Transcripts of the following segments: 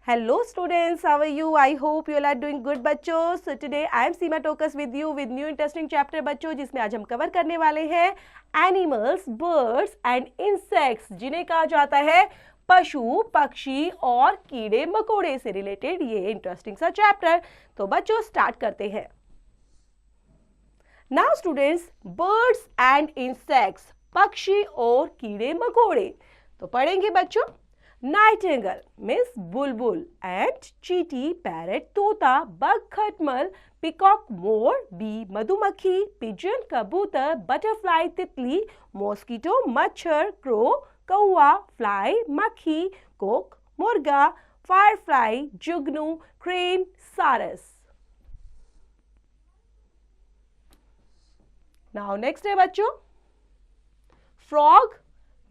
Hello students, how are you? I hope you all are doing good बच्चों. So today I am Seema Tokas with you with new interesting chapter बच्चों, जिसमें आज हम cover करने वाले हैं animals, birds and insects, जिन्हें कहा जाता है पशु, पक्षी और कीड़े मकोड़े से रिलेटेड ये इंटरेस्टिंग सा चैप्टर. तो बच्चों स्टार्ट करते हैं. Now students, birds and insects, पक्षी और कीड़े मकोड़े. तो पढ़ेंगे बच्चों. नाइटिंगेल मीन्स बुलबुल एंड चीटी पैरट तोता, बग खटमल, पिकॉक मोर, बी मधुमक्खी, पिजन कबूतर, बटरफ्लाई तितली, मॉस्किटो मच्छर, क्रो कौवा, फ्लाई मक्खी, कोक मुर्गा, फायरफ्लाई जुगनू, क्रेन सारस. नाउ नेक्स्ट है बच्चों फ्रॉग,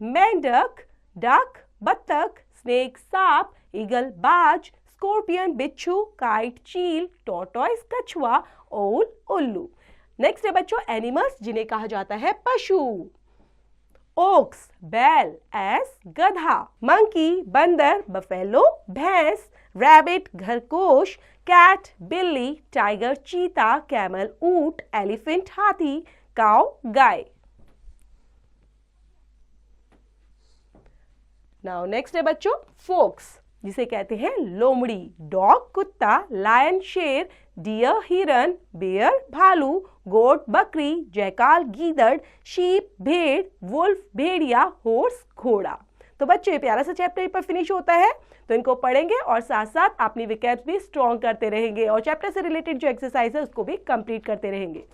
मेंढक, डक बत्तख, स्नेक सांप, ईगल बाज, स्कॉर्पियन बिच्छू, काइट चील, टॉर्टॉइस कछुआ, ओल उल्लू. नेक्स्ट है बच्चों एनिमल्स, जिन्हें कहा जाता है पशु. ओक्स बैल, एस गधा, मंकी बंदर, बफेलो भैंस, रैबिट खरगोश, कैट बिल्ली, टाइगर चीता, कैमल ऊंट, एलिफेंट हाथी, काऊ गाय. नाउ नेक्स्ट है बच्चों फोक्स, जिसे कहते हैं लोमड़ी. डॉग कुत्ता, लायन शेर, डियर हिरन, बेयर भालू, गोट बकरी, जैकाल गीदड़, शीप भेड़, वुल्फ भेड़िया, हॉर्स घोड़ा. तो बच्चों ये प्यारा सा चैप्टर पर फिनिश होता है. तो इनको पढ़ेंगे और साथ साथ अपनी विकेट्स भी स्ट्रॉन्ग करते रहेंगे और चैप्टर से रिलेटेड जो एक्सरसाइज है उसको भी कंप्लीट करते रहेंगे.